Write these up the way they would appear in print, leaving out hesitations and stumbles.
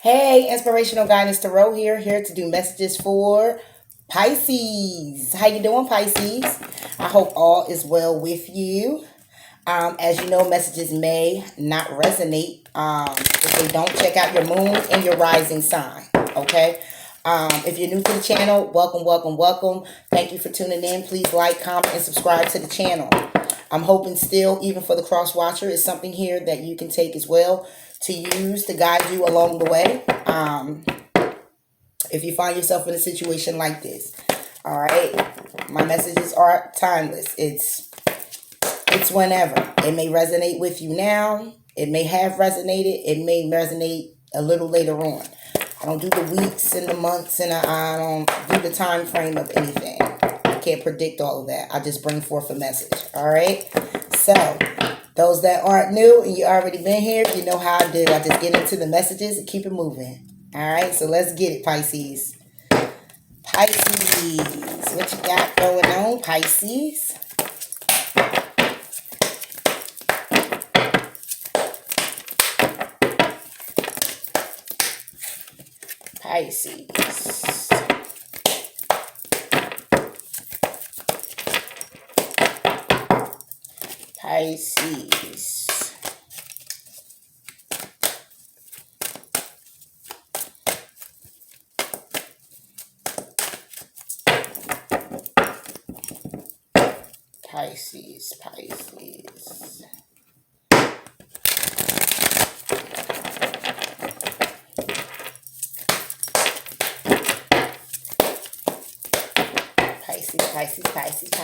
Hey, Inspirational Guidance Tarot here to do messages for Pisces. How you doing, Pisces? I hope all is well with you. As you know, messages may not resonate if they don't check out your moon and your rising sign. Okay. If you're new to the channel, welcome. Thank you for tuning in. Please like, comment, and subscribe to the channel. I'm hoping still, even for the cross watcher, is something here that you can take as well to use to guide you along the way. If you find yourself in a situation like this, all right, my messages are timeless. It's whenever. It may resonate with you now. It may have resonated. It may resonate a little later on. I don't do the weeks and the months, and I don't do the time frame of anything. I can't predict all of that. I just bring forth a message. All right. So those that aren't new and you already been here, you know how I do. I just get into the messages and keep it moving. All right. So let's get it, Pisces. Pisces, what you got going on, Pisces? Pisces. Pisces. Pisces. Pisces.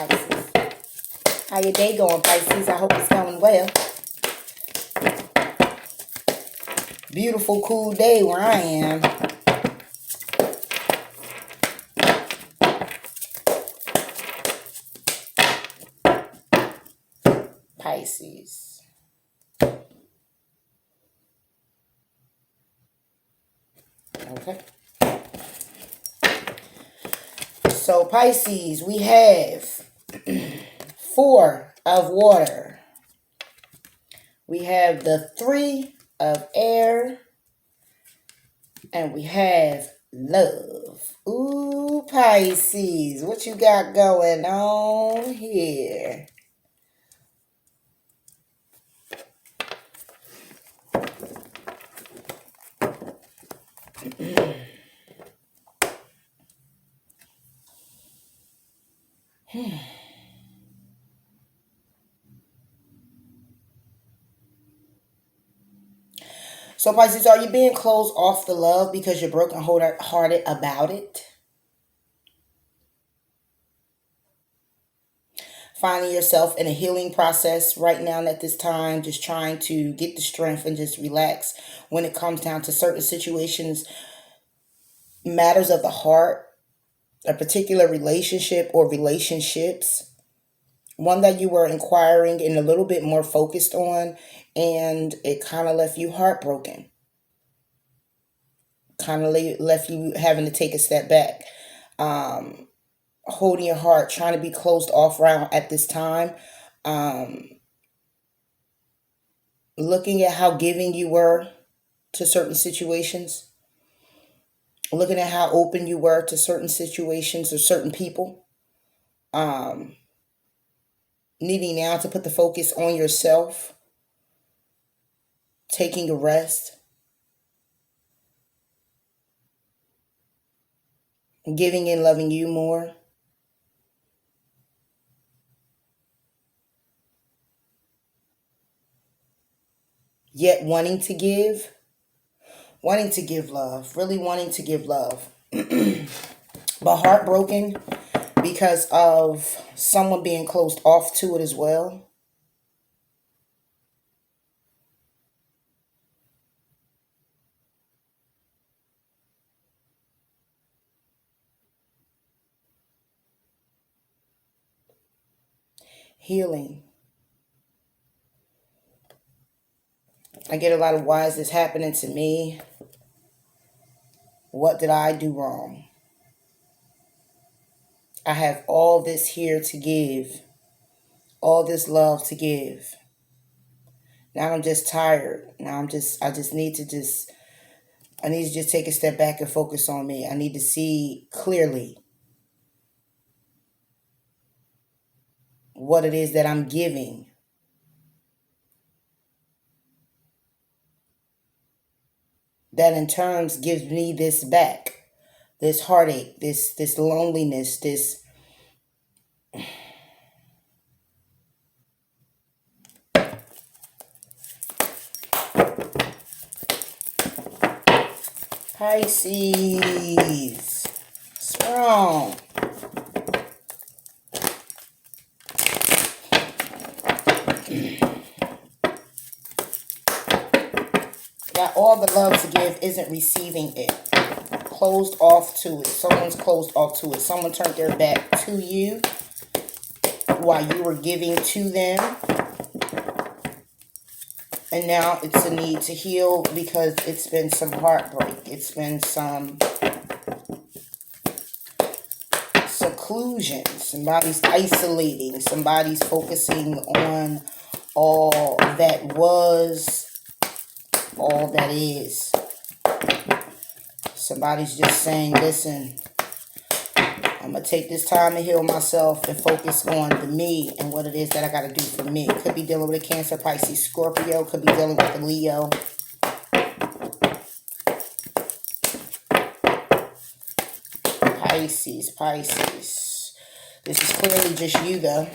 How your day going, Pisces? I hope it's going well. Beautiful, cool day where I am. Pisces. Okay. So Pisces, we have 4 of water. We have the 3 of air. And we have love. Ooh, Pisces, what you got going on here? So Pisces, are you being closed off the love because you're broken-hearted about it? Finding yourself in a healing process right now at this time, just trying to get the strength and just relax when it comes down to certain situations, matters of the heart, a particular relationship or relationships, one that you were inquiring and a little bit more focused on, and it kind of left you heartbroken. Kind of left you having to take a step back. Holding your heart, trying to be closed off right at this time. Looking at how giving you were to certain situations. Looking at how open you were to certain situations or certain people. Needing now to put the focus on yourself. Taking a rest. Giving and loving you more. Yet wanting to give love, really wanting to give love. But heartbroken because of someone being closed off to it as well. Healing. I get a lot of why is this happening to me? What did I do wrong? I have all this here to give. All this love to give. Now I'm just tired. Now I just need to just I need to just take a step back and focus on me. I need to see clearly what it is that I'm giving. That in turns gives me this back, this heartache, this loneliness, this Pisces. Strong. Got all the love to give, isn't receiving it. Closed off to it. Someone's closed off to it. Someone turned their back to you while you were giving to them. And now it's a need to heal because it's been some heartbreak. It's been some seclusion. Somebody's isolating. Somebody's focusing on all that was, all that is. Somebody's just saying, listen, I'm going to take this time to heal myself and focus on the me and what it is that I got to do for me. Could be dealing with a Cancer, Pisces, Scorpio. Could be dealing with a Leo. Pisces. This is clearly just you, though.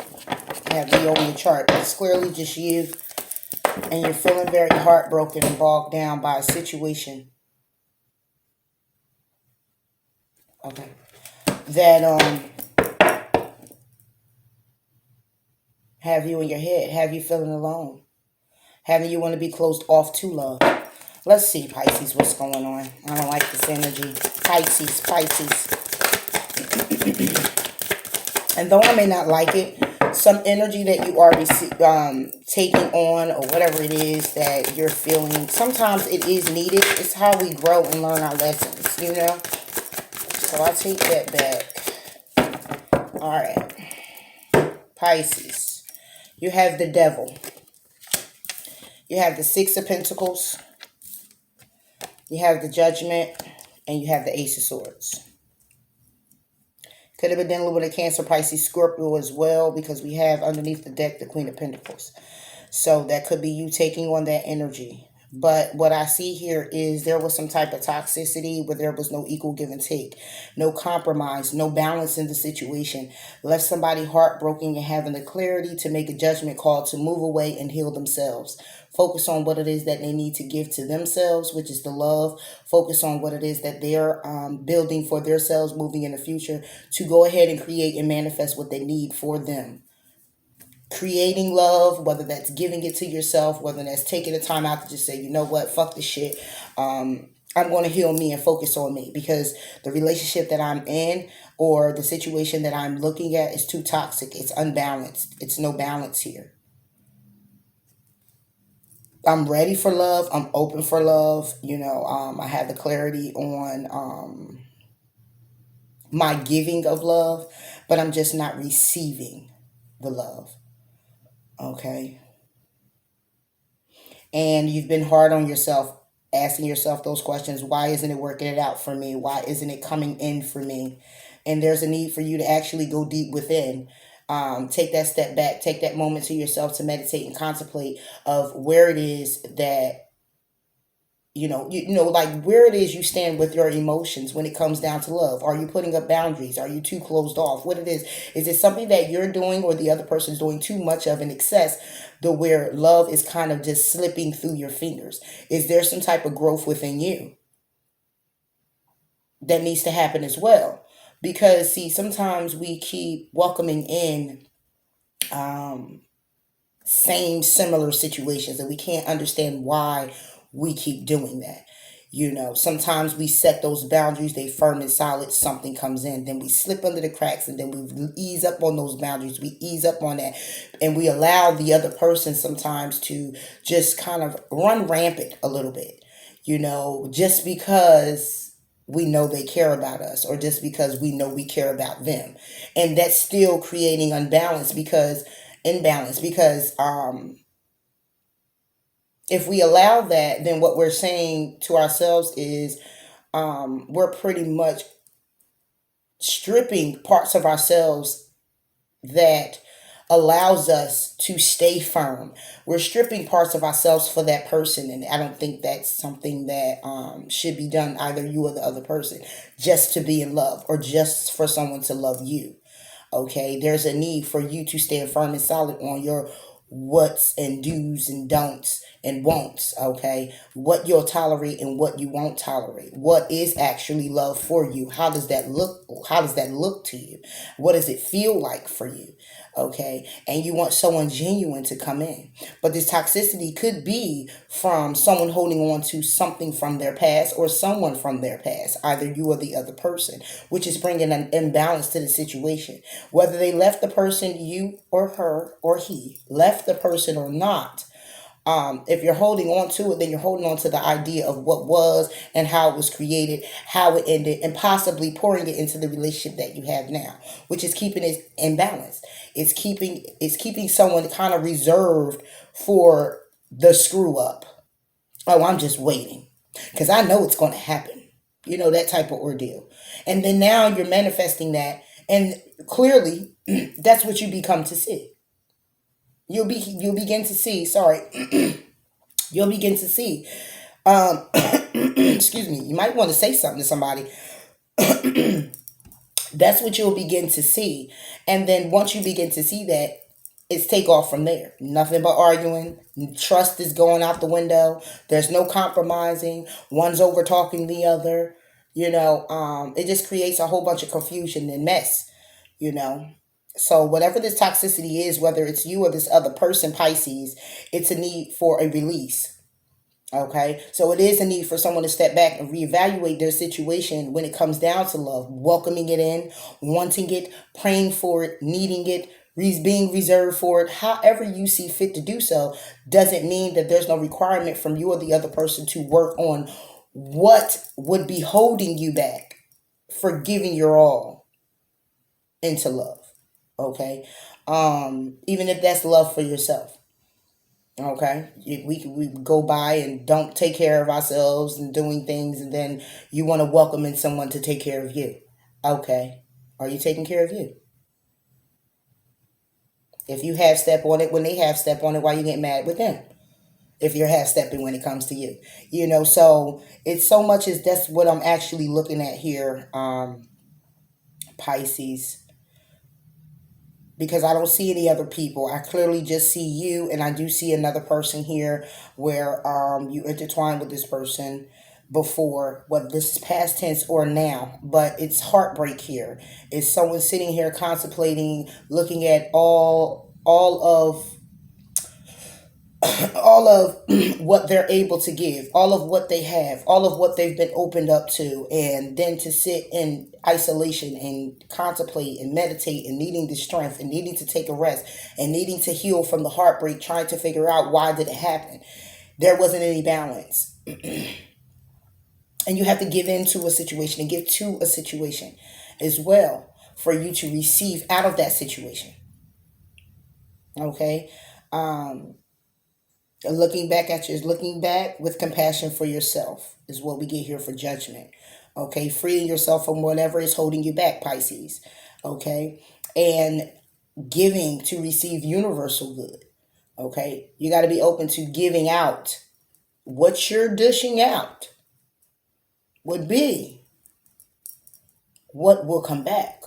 I have Leo on your chart. It's clearly just you. And you're feeling very heartbroken and bogged down by a situation. Okay. That, have you in your head, have you feeling alone, having you want to be closed off to love. Let's see, Pisces, what's going on. I don't like this energy. Pisces. And though I may not like it, some energy that you are taking on or whatever it is that you're feeling, sometimes it is needed. It's how we grow and learn our lessons, you know. So I take that back. All right. Pisces. You have the Devil. You have the Six of Pentacles. You have the Judgment. And you have the Ace of Swords. Could have been dealing with a Cancer, Pisces, Scorpio as well, because we have underneath the deck the Queen of Pentacles. So that could be you taking on that energy. But what I see here is there was some type of toxicity where there was no equal give and take, no compromise, no balance in the situation. Left somebody heartbroken and having the clarity to make a judgment call to move away and heal themselves. Focus on what it is that they need to give to themselves, which is the love. Focus on what it is that they're building for themselves moving in the future to go ahead and create and manifest what they need for them. Creating love, whether that's giving it to yourself, whether that's taking the time out to just say, you know what, fuck this shit. I'm going to heal me and focus on me because the relationship that I'm in or the situation that I'm looking at is too toxic. It's unbalanced. It's no balance here. I'm ready for love. I'm open for love. You know, I have the clarity on my giving of love, but I'm just not receiving the love. Okay. And you've been hard on yourself, asking yourself those questions. Why isn't it working it out for me? Why isn't it coming in for me? And there's a need for you to actually go deep within. Take that step back, take that moment to yourself to meditate and contemplate of where it is that you know, like where it is you stand with your emotions when it comes down to love. Are you putting up boundaries? Are you too closed off? What it is it something that you're doing or the other person's doing too much of in excess, to where love is kind of just slipping through your fingers? Is there some type of growth within you that needs to happen as well? Because see, sometimes we keep welcoming in same similar situations and we can't understand why we keep doing that. You know, sometimes we set those boundaries, they firm and solid, something comes in, then we slip under the cracks and then we ease up on those boundaries, we ease up on that, and we allow the other person sometimes to just kind of run rampant a little bit, you know, just because we know they care about us or just because we know we care about them. And that's still creating imbalance because If we allow that, then what we're saying to ourselves is we're pretty much stripping parts of ourselves that allows us to stay firm. We're stripping parts of ourselves for that person, and I don't think that's something that should be done, either you or the other person, just to be in love or just for someone to love you. Okay, there's a need for you to stand firm and solid on your what's and do's and don'ts and won'ts. Okay, what you'll tolerate and what you won't tolerate. What is actually love for you? How does that look? How does that look to you? What does it feel like for you? Okay, and you want someone genuine to come in, but this toxicity could be from someone holding on to something from their past or someone from their past, either you or the other person, which is bringing an imbalance to the situation. Whether they left the person, you or her or he left the person or not, if you're holding on to it, then you're holding on to the idea of what was and how it was created, how it ended, and possibly pouring it into the relationship that you have now, which is keeping it in balance. It's keeping someone kind of reserved for the screw up. Oh, I'm just waiting because I know it's going to happen. You know, that type of ordeal. And then now you're manifesting that, and clearly that's what you become to see. You'll begin to see. Sorry, you'll begin to see. Excuse me. You might want to say something to somebody. That's what you'll begin to see, and then once you begin to see that, it's take off from there. Nothing but arguing. Trust is going out the window. There's no compromising. One's over talking the other. It just creates a whole bunch of confusion and mess. You know. So whatever this toxicity is, whether it's you or this other person, Pisces, it's a need for a release. Okay, so it is a need for someone to step back and reevaluate their situation when it comes down to love, welcoming it in, wanting it, praying for it, needing it, being reserved for it. However you see fit to do so, doesn't mean that there's no requirement from you or the other person to work on what would be holding you back for giving your all into love. Okay, even if that's love for yourself. Okay, we go by and don't take care of ourselves and doing things, and then you want to welcome in someone to take care of you. Okay, are you taking care of you? If you half step on it when they half step on it, why you get mad with them? If you're half stepping when it comes to you, so it's so much as that's what I'm actually looking at here, Pisces, because I don't see any other people. I clearly just see you, and I do see another person here where you intertwine with this person before, whether this is past tense or now, but it's heartbreak here. It's someone sitting here contemplating, looking at all of what they're able to give, all of what they have, all of what they've been opened up to, and then to sit in isolation and contemplate and meditate and needing the strength and needing to take a rest and needing to heal from the heartbreak, trying to figure out why did it happen. There wasn't any balance. And you have to give into a situation and give to a situation as well for you to receive out of that situation. Okay? Looking back at you is looking back with compassion for yourself is what we get here for judgment. Okay, freeing yourself from whatever is holding you back, Pisces. Okay, and giving to receive universal good. Okay, you got to be open to giving out. What you're dishing out would be what will come back.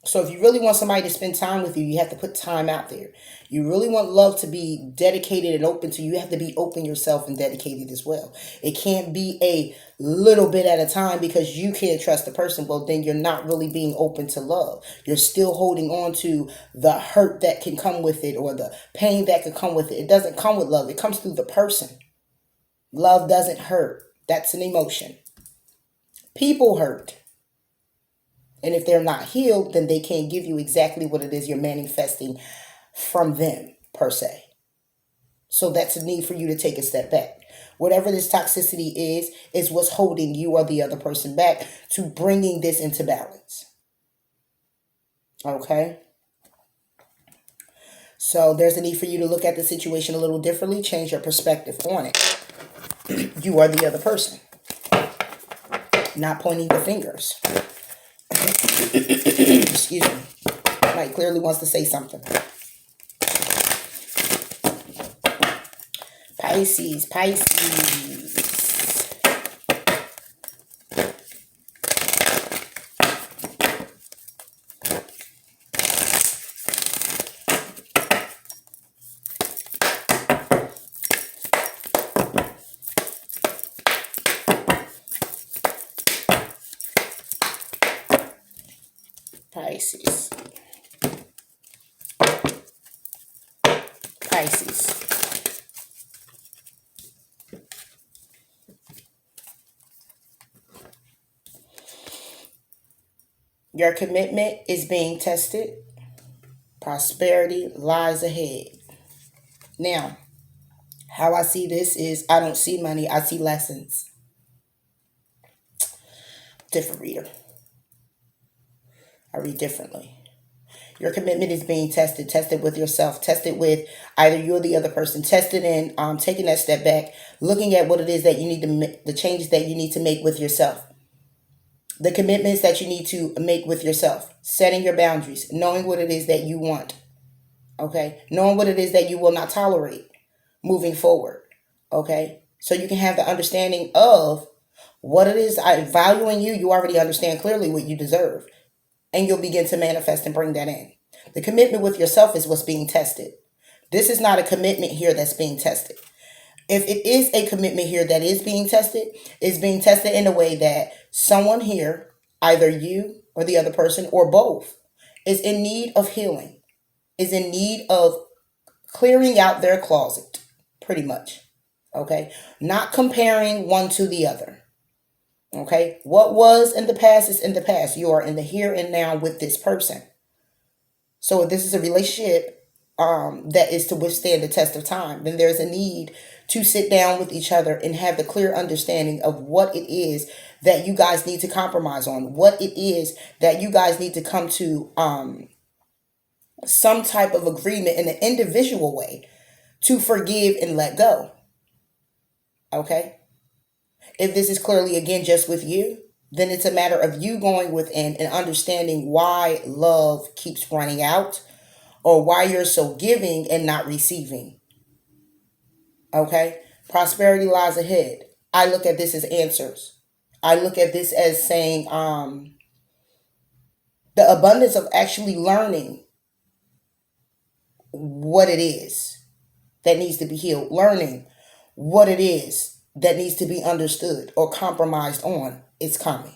So if you really want somebody to spend time with you, you have to put time out there. You really want love to be dedicated and open to you, you have to be open yourself and dedicated as well. It can't be a little bit at a time because you can't trust the person. Well, then you're not really being open to love. You're still holding on to the hurt that can come with it or the pain that can come with it. It doesn't come with love. It comes through the person. Love doesn't hurt. That's an emotion. People hurt. And if they're not healed, then they can't give you exactly what it is you're manifesting from them, per se. So that's a need for you to take a step back. Whatever this toxicity is what's holding you or the other person back to bringing this into balance. Okay? So there's a need for you to look at the situation a little differently, change your perspective on it. You are the other person, not pointing the fingers. Excuse me. Mike clearly wants to say something. Pisces, Pisces. Pisces. Pisces. Your commitment is being tested. Prosperity lies ahead. Now, how I see this is I don't see money, I see lessons. Different reader. I read differently. Your commitment is being tested. Tested with yourself. Tested with either you or the other person. Tested in taking that step back, looking at what it is that you need to make, the changes that you need to make with yourself. The commitments that you need to make with yourself. Setting your boundaries. Knowing what it is that you want. Okay? Knowing what it is that you will not tolerate moving forward. Okay? So you can have the understanding of what it is. Valuing you, you already understand clearly what you deserve. And you'll begin to manifest and bring that in. The commitment with yourself is what's being tested. This is not a commitment here that's being tested. If it is a commitment here that is being tested, it's being tested in a way that someone here, either you or the other person or both, is in need of healing, is in need of clearing out their closet, pretty much. Okay? Not comparing one to the other. Okay, what was in the past is in the past. You are in the here and now with this person. So if this is a relationship that is to withstand the test of time, then there's a need to sit down with each other and have the clear understanding of what it is that you guys need to compromise on, what it is that you guys need to come to some type of agreement in an individual way to forgive and let go. Okay? If this is clearly, again, just with you, then it's a matter of you going within and understanding why love keeps running out or why you're so giving and not receiving. Okay? Prosperity lies ahead. I look at this as answers. I look at this as saying the abundance of actually learning what it is that needs to be healed, learning what it is that needs to be understood or compromised on is coming.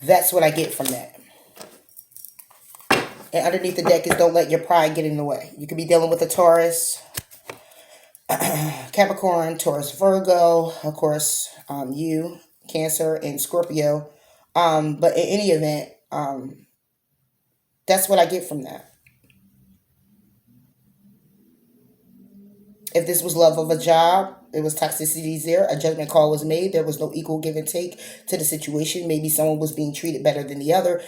That's what I get from that. And underneath the deck is don't let your pride get in the way. You could be dealing with a Taurus, Capricorn, Taurus, Virgo, of course, you, Cancer, and Scorpio. But in any event, that's what I get from that. If this was love of a job, it was toxicity there. A judgment call was made. There was no equal give and take to the situation. Maybe someone was being treated better than the other.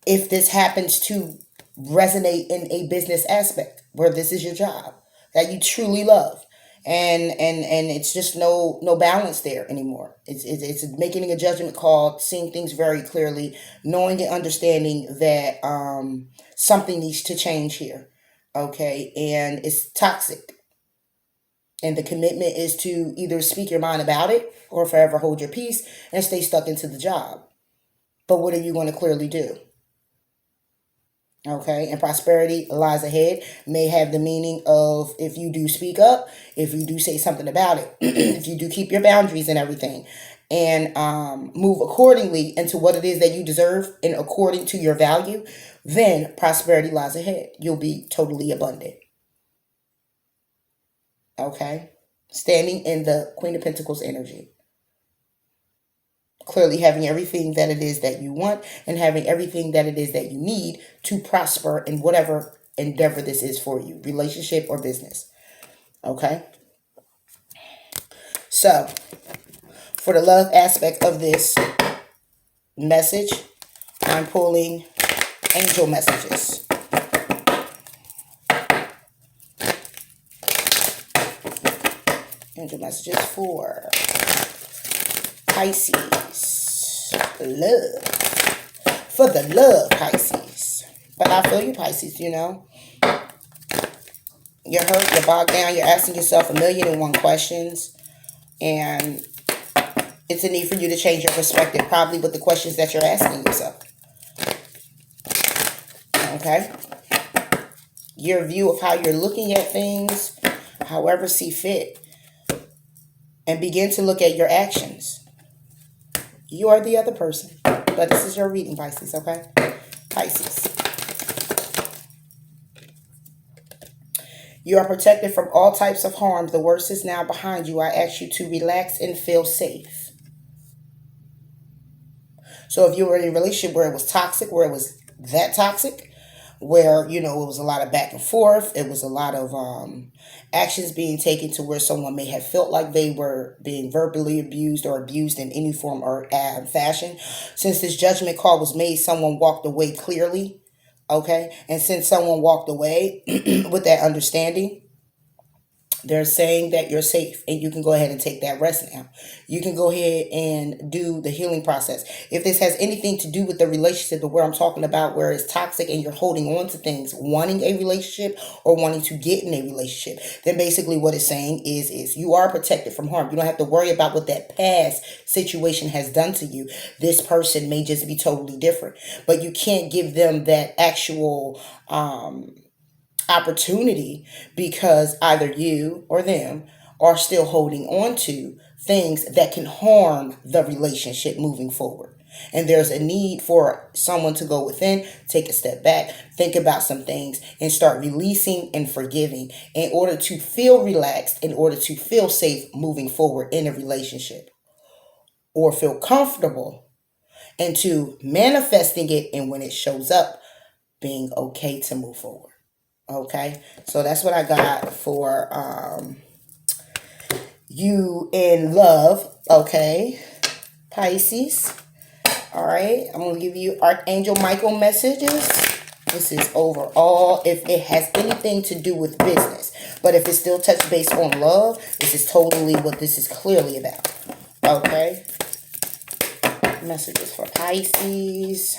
If this happens to resonate in a business aspect where this is your job that you truly love, and it's just no balance there anymore. It's making a judgment call, seeing things very clearly, knowing and understanding that something needs to change here. Okay, and it's toxic. And the commitment is to either speak your mind about it or forever hold your peace and stay stuck into the job. But what are you going to clearly do? Okay, and prosperity lies ahead may have the meaning of if you do speak up, if you do say something about it, if you do keep your boundaries and everything, and move accordingly into what it is that you deserve and according to your value, then prosperity lies ahead. You'll be totally abundant. Okay, standing in the Queen of Pentacles energy. Clearly having everything that it is that you want and having everything that it is that you need to prosper in whatever endeavor this is for you, relationship or business. Okay? So, for the love aspect of this message, I'm pulling angel messages. Angel messages for Pisces. Love. For the love, Pisces. But I feel you, Pisces, you know. You're hurt, you're bogged down, you're asking yourself 1,000,001 questions. And it's a need for you to change your perspective, probably with the questions that you're asking yourself. Okay? Your view of how you're looking at things, however see fit. And begin to look at your actions. You are the other person. But this is your reading, Pisces, okay? Pisces. You are protected from all types of harm. The worst is now behind you. I ask you to relax and feel safe. So if you were in a relationship where it was toxic, where it was that toxic, where, you know, it was a lot of back and forth, it was a lot of actions being taken to where someone may have felt like they were being verbally abused or abused in any form or fashion. Since this judgment call was made, someone walked away clearly, okay? And since someone walked away with that understanding, they're saying that you're safe and you can go ahead and take that rest now. You can go ahead and do the healing process. If this has anything to do with the relationship of where I'm talking about, where it's toxic and you're holding on to things, wanting a relationship or wanting to get in a relationship, then basically what it's saying is you are protected from harm. You don't have to worry about what that past situation has done to you. This person may just be totally different, but you can't give them that actual opportunity because either you or them are still holding on to things that can harm the relationship moving forward. And there's a need for someone to go within, take a step back, think about some things, and start releasing and forgiving in order to feel relaxed, in order to feel safe moving forward in a relationship, or feel comfortable into manifesting it, and when it shows up, being okay to move forward. Okay, so that's what I got for you in love. Okay, Pisces. All right, I'm gonna give you Archangel Michael messages. This is overall if it has anything to do with business, but if it's still touch base on love, this is totally what this is clearly about. Okay, messages for Pisces.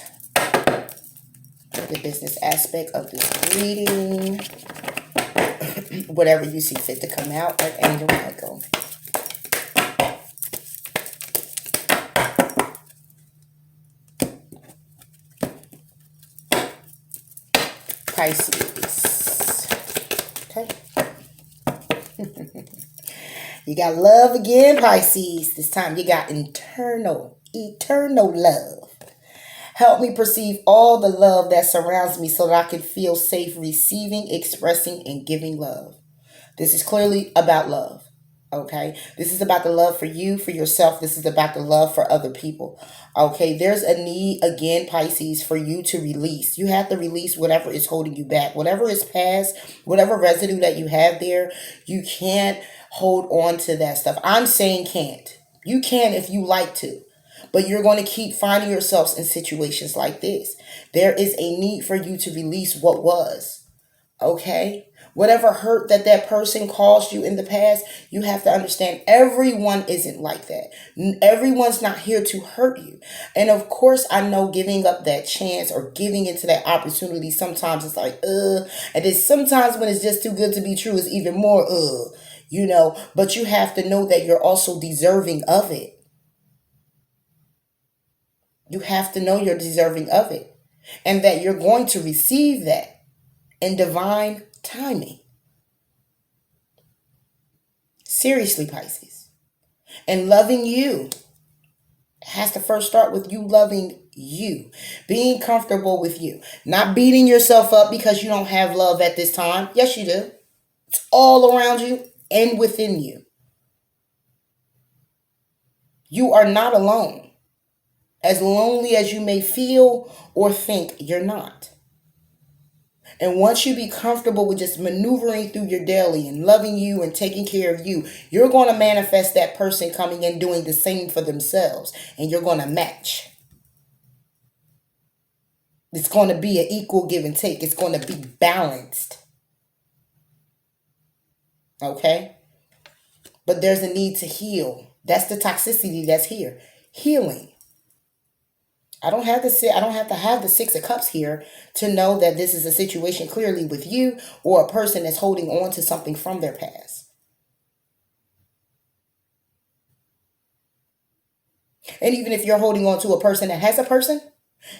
The business aspect of this reading. Whatever you see fit to come out, Archangel Michael. Pisces. Okay. You got love again, Pisces. This time you got eternal love. Help me perceive all the love that surrounds me so that I can feel safe receiving, expressing, and giving love. This is clearly about love. Okay, this is about the love for you, for yourself. This is about the love for other people. Okay, there's a need again, Pisces, for you to release. You have to release whatever is holding you back, whatever is past, whatever residue that you have there. You can't hold on to that stuff. I'm saying can't. You can if you like to, but you're going to keep finding yourselves in situations like this. There is a need for you to release what was. Okay? Whatever hurt that that person caused you in the past, you have to understand everyone isn't like that. Everyone's not here to hurt you. And of course, I know giving up that chance or giving into that opportunity, sometimes it's like, and then sometimes when it's just too good to be true, it's even more, you know, but you have to know that you're also deserving of it. You have to know you're deserving of it and that you're going to receive that in divine timing. Seriously, Pisces. And loving you has to first start with you loving you. Being comfortable with you. Not beating yourself up because you don't have love at this time. Yes, you do. It's all around you and within you. You are not alone. As lonely as you may feel or think, you're not. And once you be comfortable with just maneuvering through your daily and loving you and taking care of you, you're going to manifest that person coming in doing the same for themselves. And you're going to match. It's going to be an equal give and take. It's going to be balanced. Okay? but there's a need to heal. That's the toxicity that's here. Healing. I don't have to have the Six of Cups here to know that this is a situation clearly with you or a person that's holding on to something from their past. And even if you're holding on to a person that has a person,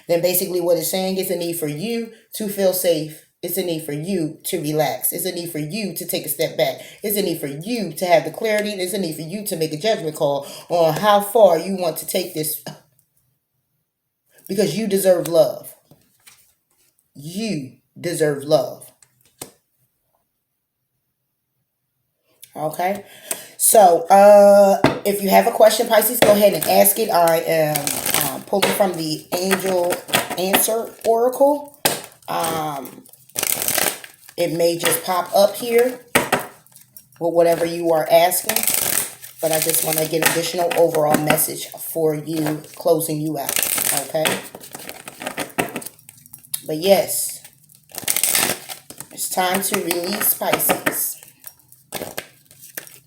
then basically what it's saying is a need for you to feel safe. It's a need for you to relax. It's a need for you to take a step back. It's a need for you to have the clarity. It's a need for you to make a judgment call on how far you want to take this, because you deserve love. You deserve love. Okay? So, if you have a question, Pisces, go ahead and ask it. I am pulling from the Angel Answer Oracle. It may just pop up here with whatever you are asking, but I just want to get additional overall message for you, closing you out. Okay? But yes, it's time to release, Pisces.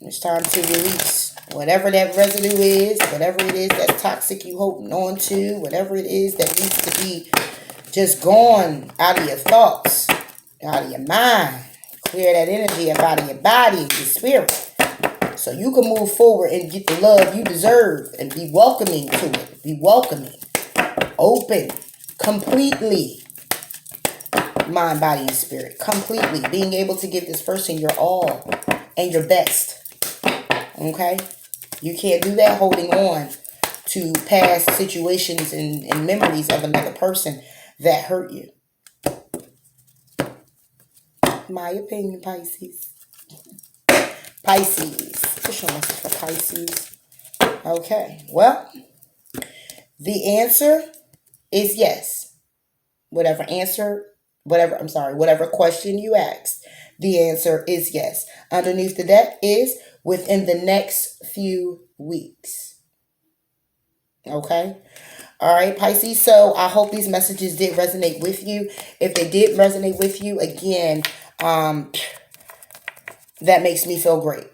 It's time to release whatever that residue is, whatever it is that's toxic you holding on to, whatever it is that needs to be just gone out of your thoughts, out of your mind. Clear that energy up out of your body and your spirit, so you can move forward and get the love you deserve and be welcoming to it. Be welcoming, open, completely, mind, body, and spirit. Completely being able to give this person your all and your best. Okay? You can't do that holding on to past situations and memories of another person that hurt you. My opinion, Pisces. Pisces. What's your message for Pisces? Okay. Well, the answer is yes. Whatever question you asked, the answer is yes. Underneath the deck is within the next few weeks. Okay? All right, Pisces. So I hope these messages did resonate with you. If they did resonate with you, again, that makes me feel great.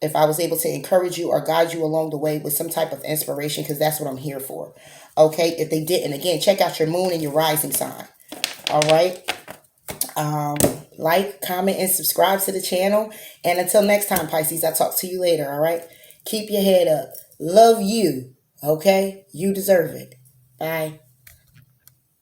If I was able to encourage you or guide you along the way with some type of inspiration, because that's what I'm here for. Okay? If they didn't, again, check out your moon and your rising sign. All right? Like, comment, and subscribe to the channel. And until next time, Pisces, I'll talk to you later. All right? Keep your head up. Love you. Okay? You deserve it. Bye.